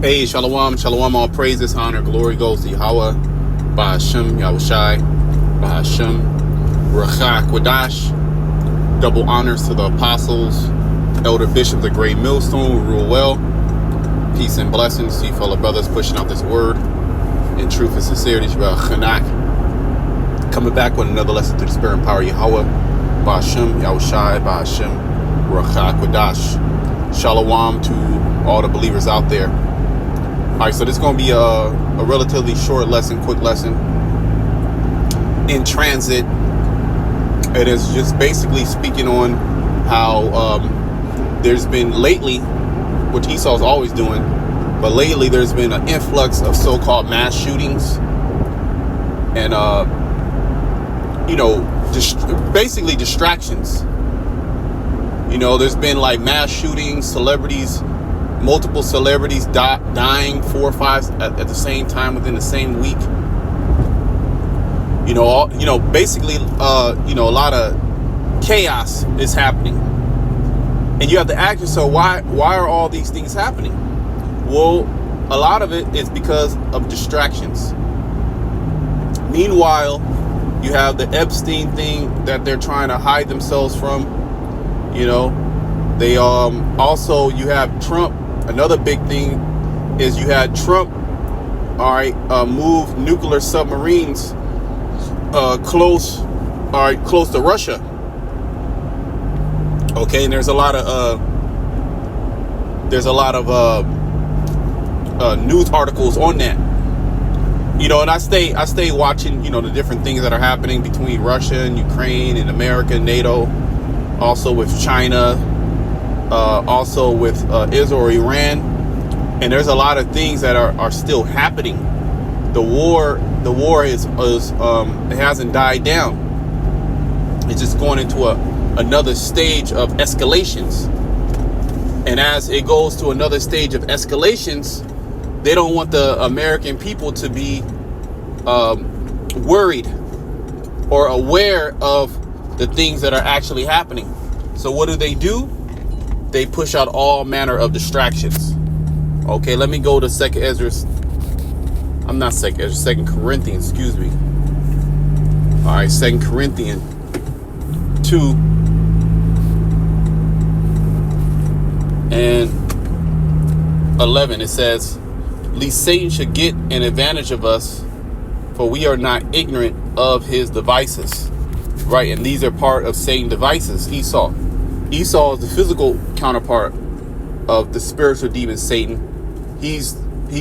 Hey, Shalom, Shalom, all praises, honor, glory goes to Yahweh, Ba'ashem, Yahushai, Ba'ashem, Rachak, Wadash. Double honors to the apostles, elder bishops, the great millstone who rule well. Peace and blessings to you fellow brothers pushing out this word in truth and sincerity. Chanak. Coming back with another lesson through the spirit and power of Yahweh, Ba'ashem, Yahushai, Ba'ashem, Rachak, Wadash. Shalom to all the believers out there. All right, so this is going to be a relatively short lesson, quick lesson in transit. It is just basically speaking on how there's been lately, which Esau's always doing, but lately there's been an influx of so-called mass shootings and, basically distractions. You know, there's been like mass shootings, celebrities, multiple celebrities dying 4 or 5 at the same time within the same week. Basically, a lot of chaos is happening, and you have to ask yourself, why are all these things happening? Well, a lot of it is because of distractions. Meanwhile, you have the Epstein thing that they're trying to hide themselves from. They also, you have Trump. Another big thing is you had Trump, move nuclear submarines close to Russia. Okay, and there's a lot of news articles on that. And I stay watching, the different things that are happening between Russia and Ukraine and America, NATO, also with China, also with Israel, Iran, and there's a lot of things that are still happening. The war is it hasn't died down. It's just going into another stage of escalations, and as it goes to another stage of escalations, they don't want the American people to be worried or aware of the things that are actually happening. So what do? They push out all manner of distractions. Okay, let me go to 2 Corinthians, excuse me. All right, 2 Corinthians 2 and 11. It says, "Lest Satan should get an advantage of us, for we are not ignorant of his devices." Right, and these are part of Satan's devices. Esau is the physical counterpart of the spiritual demon Satan. He's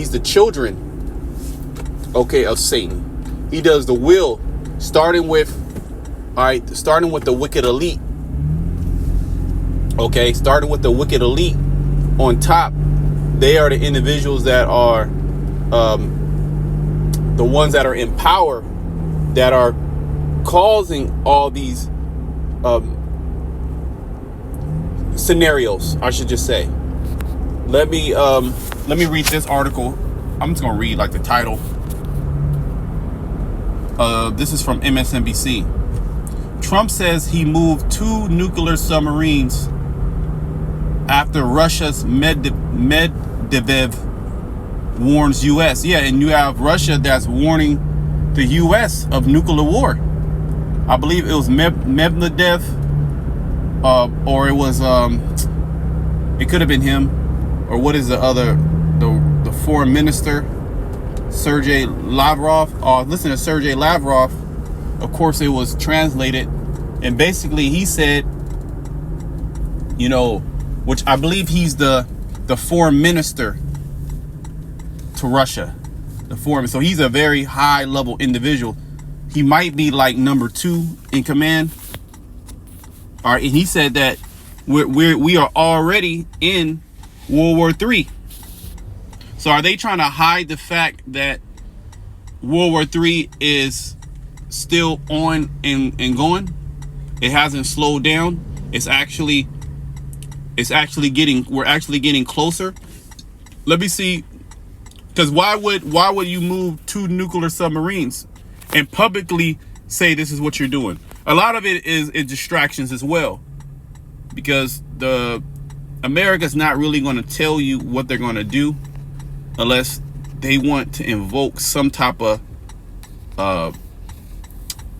the children, of Satan. He does the will, starting with the wicked elite. Okay, starting with the wicked elite on top. They are the individuals that are the ones that are in power, that are causing all these scenarios, I should just say. Let me read this article. I'm just gonna read like the title. This is from MSNBC. Trump says he moved 2 nuclear submarines after Russia's Medvedev warns U.S. Yeah, and you have Russia that's warning the U.S. of nuclear war. I believe it was Medvedev. Or it was it could have been him, or what is the foreign minister, Sergei Lavrov. Listen to Sergei Lavrov. Of course, it was translated, and basically he said, which I believe he's the foreign minister to Russia, so he's a very high level individual. He might be like number 2 in command. All right, and he said that we are already in World War III. So are they trying to hide the fact that World War III is still on and going? It hasn't slowed down. We're actually getting closer. Let me see, because why would you move 2 nuclear submarines and publicly say this is what you're doing? A lot of it is distractions as well, because America's not really going to tell you what they're going to do. unless they want to invoke some type of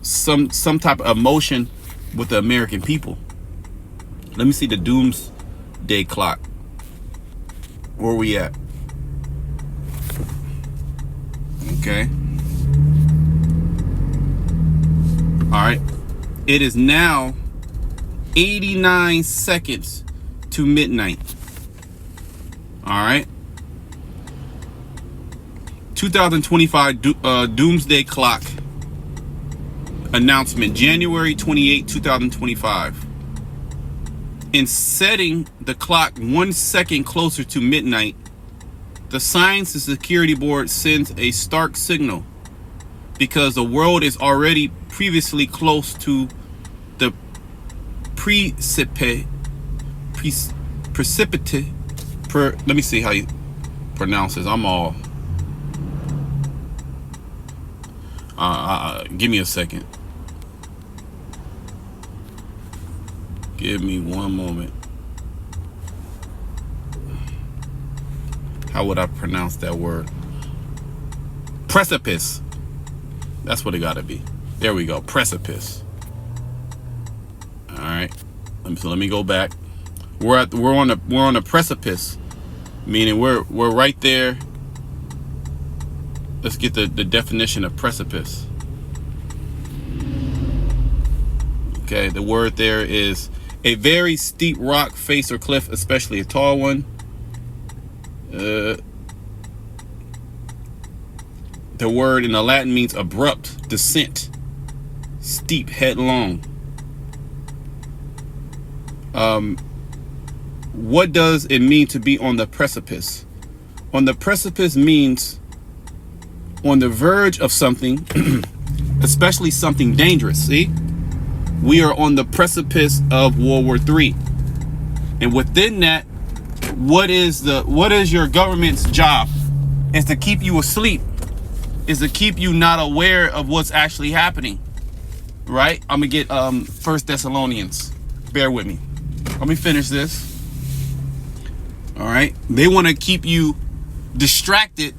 some type of emotion with the American people. Let me see the doomsday clock. Where we at? Okay. All right. It is now 89 seconds to midnight. All right. 2025 doomsday clock announcement, January 28, 2025. In setting the clock 1 second closer to midnight, the Science and Security Board sends a stark signal because the world is already previously close to the let me see how you pronounce this. I'm all give me a second. Give me one moment. How would I pronounce that word? Precipice. That's what it gotta be. There we go. Precipice. All right. So let me go back. We're on a precipice, meaning we're right there. Let's get the definition of precipice. Okay, the word there is a very steep rock face or cliff, especially a tall one. The word in the Latin means abrupt descent, steep, headlong. What does it mean to be on the precipice? On the precipice means on the verge of something, especially something dangerous. See, we are on the precipice of World War III, and within that, what is your government's job? Is to keep you asleep, is to keep you not aware of what's actually happening, right? I'm gonna get 1 Thessalonians. Bear with me. Let me finish this. All right, they want to keep you distracted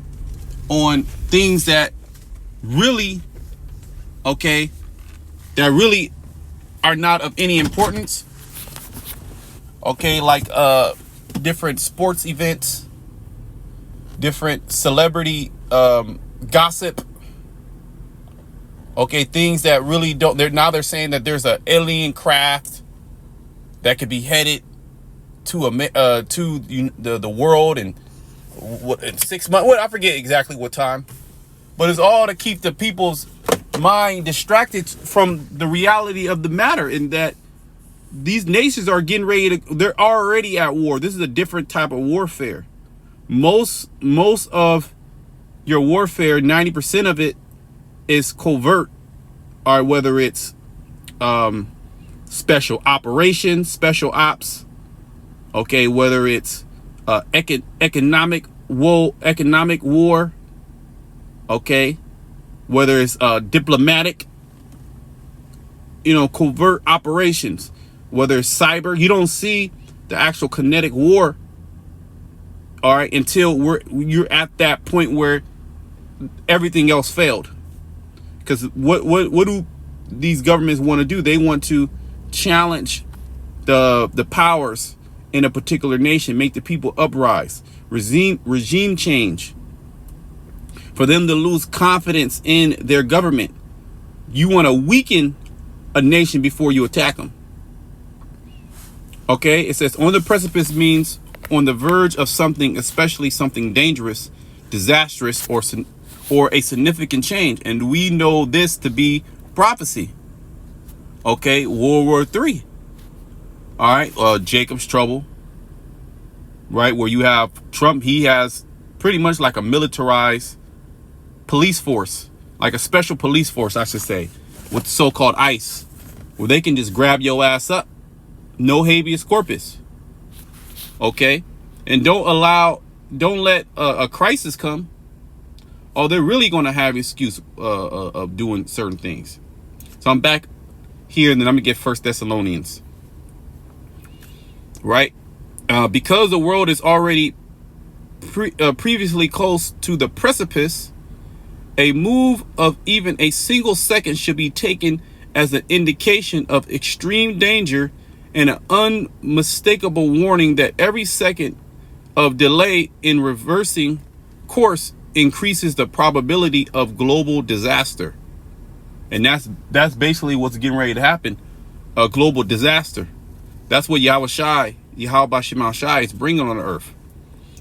on things that really, okay, that really are not of any importance. Okay, like different sports events, different celebrity gossip. Okay, things that really don't. They're saying that there's an alien craft that could be headed to the world in 6 months. What, I forget exactly what time, but it's all to keep the people's mind distracted from the reality of the matter, in that these nations are getting ready to, they're already at war. This is a different type of warfare. Most of your warfare, 90% of it is covert, or whether it's special operations, special ops, okay, whether it's economic war, okay, whether it's diplomatic, covert operations, whether it's cyber. You don't see the actual kinetic war, all right, until you're at that point where everything else failed. Because what do these governments want to do? They want to challenge the powers in a particular nation, make the people uprise, regime change, for them to lose confidence in their government. You want to weaken a nation before you attack them. Okay, it says on the precipice means on the verge of something, especially something dangerous, disastrous, or a significant change. And we know this to be prophecy. Okay, World War III. All right, Jacob's trouble, right? Where you have Trump, he has pretty much like a militarized police force, like a special police force, I should say, with so-called ICE, where they can just grab your ass up. No habeas corpus. Okay, and don't let a crisis come. Oh, they're really going to have excuse of doing certain things. So I'm back here, and then I'm gonna get 1 Thessalonians. Right, because the world is already previously close to the precipice, a move of even a single second should be taken as an indication of extreme danger and an unmistakable warning that every second of delay in reversing course increases the probability of global disaster. And that's basically what's getting ready to happen, a global disaster. That's what Yahweh Shai is bringing on the earth.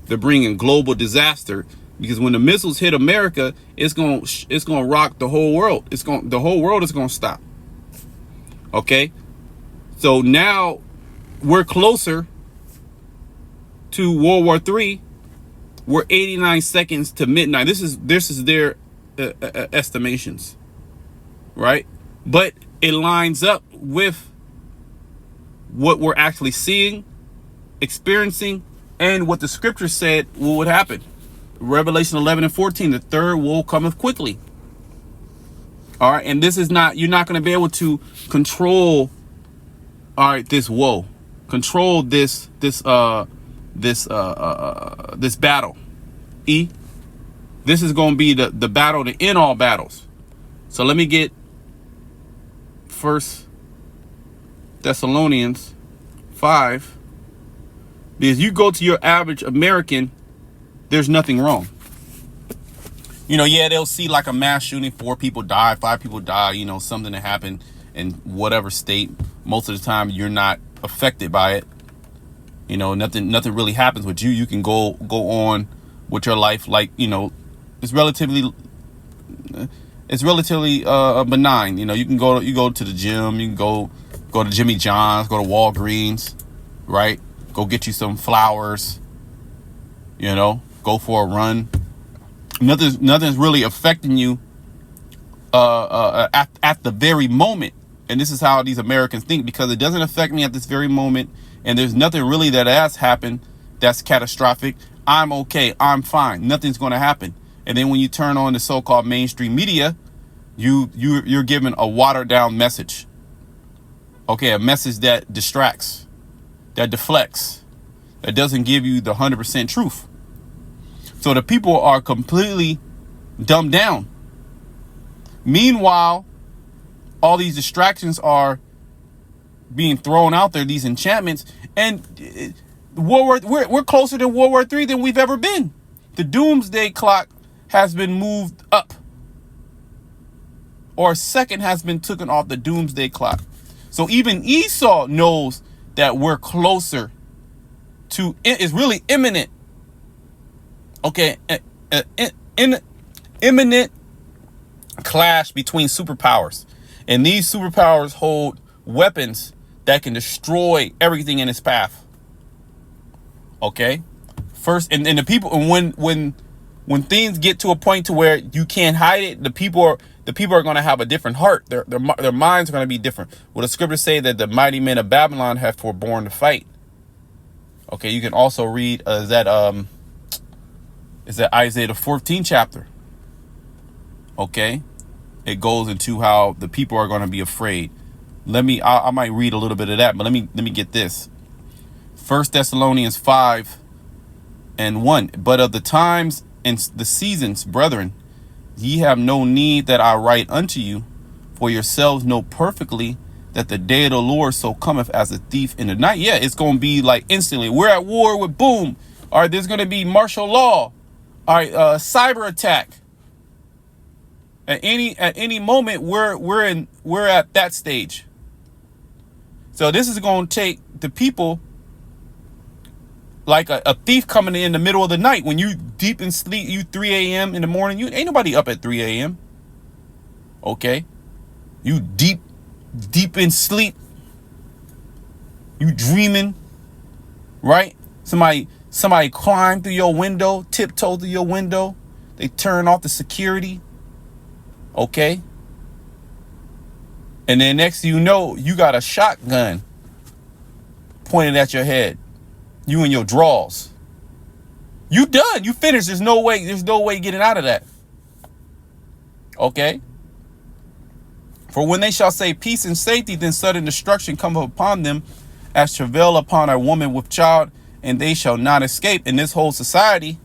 They're bringing global disaster, because when the missiles hit America, it's going to rock the whole world. The whole world is going to stop. Okay? So now we're closer to World War III. We're 89 seconds to midnight. This is their estimations, right? But it lines up with what we're actually seeing, experiencing, and what the scripture said would happen. Revelation 11:14, the third woe cometh quickly. All right, and this is not, you're not going to be able to control, all right, this woe, control this battle. This is going to be the battle to end all battles. So let me get 1 Thessalonians 5. Because you go to your average American, there's nothing wrong. You know, yeah, they'll see like a mass shooting, 4 people die, 5 people die, you know, something that happened in whatever state. Most of the time you're not affected by it. You know, nothing really happens with you. You can go on with your life like, you know, it's relatively benign. You know, you go to the gym, you can go to Jimmy John's, go to Walgreens, right? Go get you some flowers, you know, go for a run. Nothing's really affecting you at the very moment. And this is how these Americans think, because it doesn't affect me at this very moment. And there's nothing really that has happened that's catastrophic. I'm okay. I'm fine. Nothing's going to happen. And then when you turn on the so-called mainstream media, you're given a watered down message. Okay, a message that distracts, that deflects, that doesn't give you the 100% truth. So the people are completely dumbed down. Meanwhile, all these distractions are being thrown out there, these enchantments, and we're closer to World War III than we've ever been. The doomsday clock has been moved up, or a second has been taken off the doomsday clock. So even Esau knows that we're closer to, it's really imminent. Okay, imminent clash between superpowers, and these superpowers hold weapons that can destroy everything in its path. Okay, first, and the people, and when things get to a point to where you can't hide it, the people are going to have a different heart. Their minds are going to be different. Well, the scriptures say that the mighty men of Babylon have forborne to fight. Okay, you can also read is that Isaiah the 14th chapter. Okay, it goes into how the people are going to be afraid. I might read a little bit of that, but let me get this. 1 Thessalonians 5:1. But of the times and the seasons, brethren, ye have no need that I write unto you, for yourselves know perfectly that the day of the Lord so cometh as a thief in the night. Yeah, it's going to be like instantly. We're at war with boom. All right, there's going to be martial law. All right, cyber attack. At any moment, we're at that stage. So this is going to take the people like a thief coming in the middle of the night. When you deep in sleep, you 3 a.m. in the morning, you ain't nobody up at 3 a.m. Okay, you deep in sleep, you dreaming, right? Somebody climbed through your window, tiptoe through your window. They turn off the security. Okay. And then next thing you know, you got a shotgun pointed at your head. You in your drawers. You done. You finished. There's no way getting out of that. Okay. For when they shall say peace and safety, then sudden destruction cometh upon them as travail upon a woman with child, and they shall not escape. In this whole society,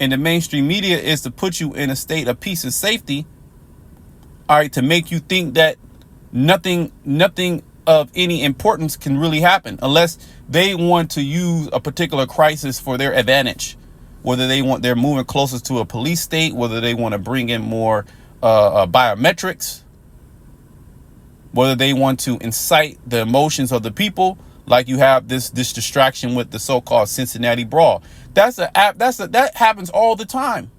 And the mainstream media is to put you in a state of peace and safety, all right, to make you think that nothing of any importance can really happen unless they want to use a particular crisis for their advantage. Whether they're moving closer to a police state, whether they want to bring in more biometrics, whether they want to incite the emotions of the people, like you have this distraction with the so-called Cincinnati brawl. That happens all the time.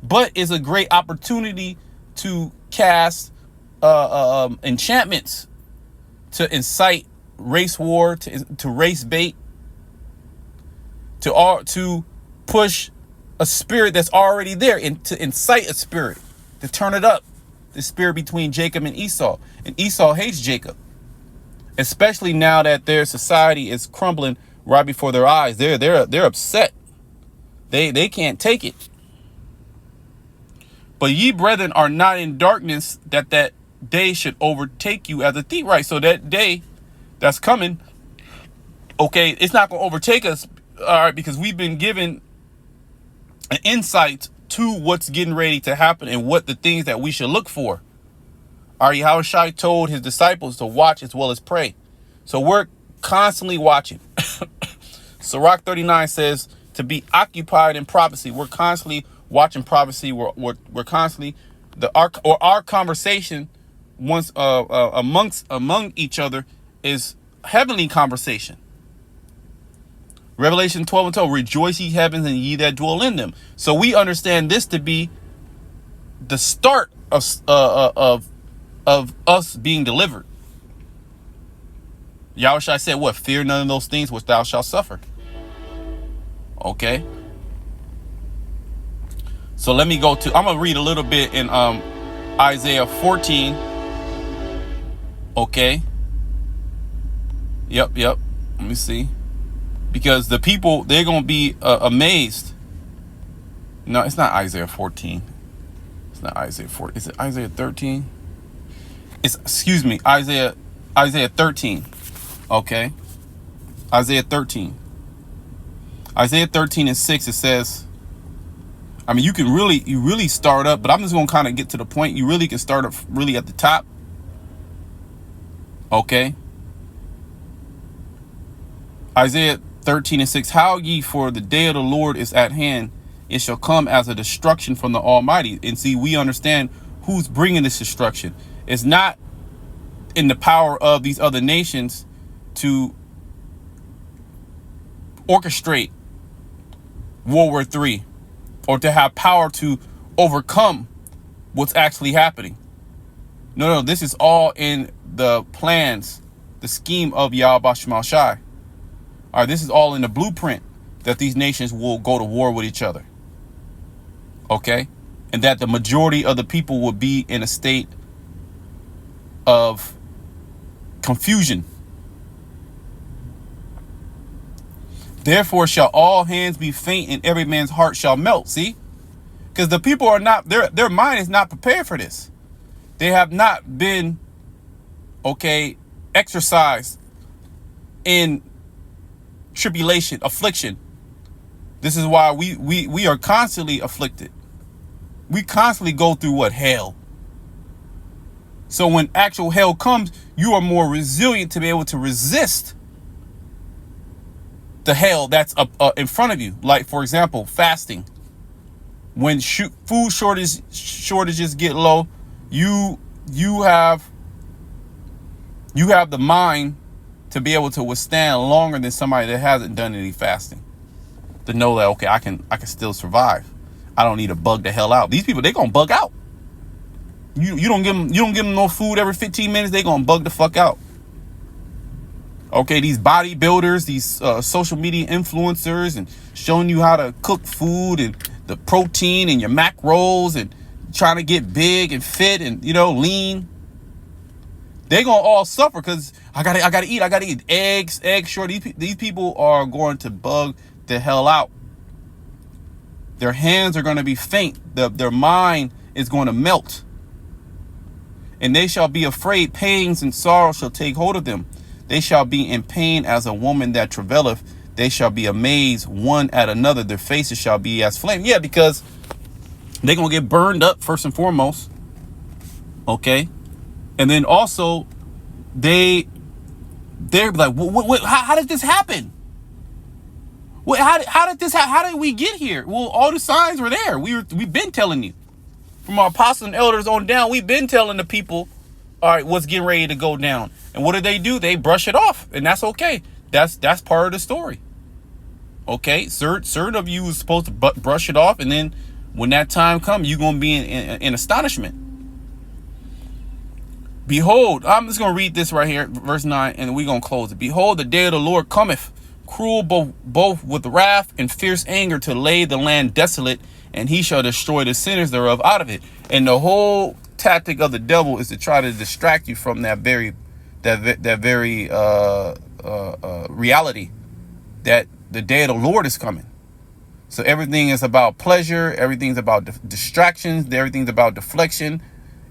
But it's a great opportunity to cast enchantments, to incite race war, to race bait, to push a spirit that's already there, and to incite a spirit, to turn it up, the spirit between Jacob and Esau. And Esau hates Jacob, especially now that their society is crumbling right before their eyes. They're upset. They can't take it. But ye brethren are not in darkness, that day should overtake you as a thief. Right. So that day that's coming, okay, it's not going to overtake us. All right. Because we've been given an insight to what's getting ready to happen and what the things that we should look for. All right. Yahushua told his disciples to watch as well as pray. So we're constantly watching. Sirach 39 says to be occupied in prophecy. We're constantly watching prophecy. We're constantly our conversation once among each other is heavenly conversation. Revelation 12:12, rejoice ye heavens and ye that dwell in them. So we understand this to be the start of us being delivered. Yahushua said, what? Fear none of those things which thou shalt suffer. Okay. So let me go to, I'm going to read a little bit in Isaiah 14. Okay. Yep. Let me see. Because the people, they're going to be amazed. No, it's not Isaiah 14. It's not Isaiah 14. Is it Isaiah 13? Excuse me, Isaiah 13. Okay. Isaiah 13. Isaiah 13:6, it says, I mean, you really start up, but I'm just going to kind of get to the point. You really can start up really at the top. Okay. Isaiah 13:6, how ye, for the day of the Lord is at hand. It shall come as a destruction from the Almighty. And see, we understand who's bringing this destruction. It's not in the power of these other nations to orchestrate World War III or to have power to overcome what's actually happening. No, this is all in the plans, the scheme of Yahweh Shema Shai. All right, this is all in the blueprint that these nations will go to war with each other. Okay? And that the majority of the people will be in a state of confusion. Therefore shall all hands be faint and every man's heart shall melt. See? Because the people are not, their mind is not prepared for this. They have not been, okay, exercised in tribulation, affliction. This is why we are constantly afflicted. We constantly go through what? Hell. So when actual hell comes, you are more resilient to be able to resist the hell that's up in front of you. Like, for example, fasting. When food shortages get low, you have the mind to be able to withstand longer than somebody that hasn't done any fasting. To know that, okay, I can still survive. I don't need to bug the hell out. These people, they're gonna bug out. You don't give them no food every 15 minutes, they're gonna bug the fuck out. Okay, these bodybuilders, these social media influencers, and showing you how to cook food and the protein and your macros and trying to get big and fit and, lean. They're gonna all suffer because I gotta eat eggs short. These people are going to bug the hell out. Their hands are going to be faint. Their mind is going to melt. And they shall be afraid. Pains and sorrow shall take hold of them. They shall be in pain as a woman that travaileth. They shall be amazed one at another. Their faces shall be as flame. Yeah, because they're going to get burned up first and foremost. Okay. And then also they're like, what, how did this happen? How did this how did we get here? Well, all the signs were there. We've been telling you. From our apostles and elders on down, we've been telling the people, all right, what's getting ready to go down. And what do? They brush it off, and that's okay. That's part of the story. Okay, certain of you is supposed to brush it off, and then when that time comes, you're going to be in astonishment. Behold, I'm just going to read this right here, verse 9, and we're going to close it. Behold, the day of the Lord cometh, cruel both with wrath and fierce anger, to lay the land desolate, and he shall destroy the sinners thereof out of it. And the whole tactic of the devil is to try to distract you from that very reality that the day of the Lord is coming. So everything is about pleasure. Everything's about distractions. Everything's about deflection.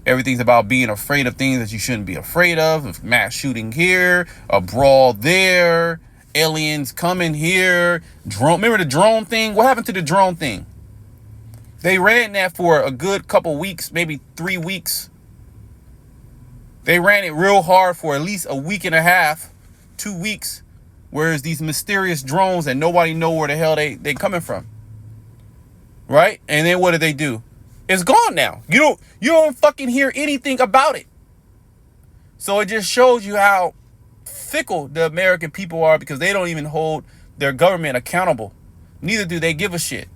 Everything's about being afraid of things that you shouldn't be afraid of. Mass shooting here, a brawl there, aliens coming here. Drone. Remember the drone thing? What happened to the drone thing? They ran that for a good couple weeks, maybe 3 weeks. They ran it real hard for at least a week and a half, 2 weeks. Whereas these mysterious drones that nobody know where the hell they coming from. Right? And then what do? It's gone now. You don't fucking hear anything about it. So it just shows you how fickle the American people are, because they don't even hold their government accountable. Neither do they give a shit.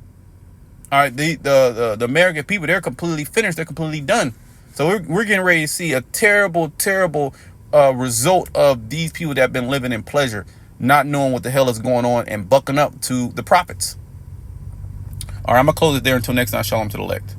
All right, the American people, they're completely finished. They're completely done. So we're getting ready to see a terrible, terrible result of these people that have been living in pleasure, not knowing what the hell is going on and bucking up to the prophets. All right, I'm going to close it there until next time. Shalom to the elect.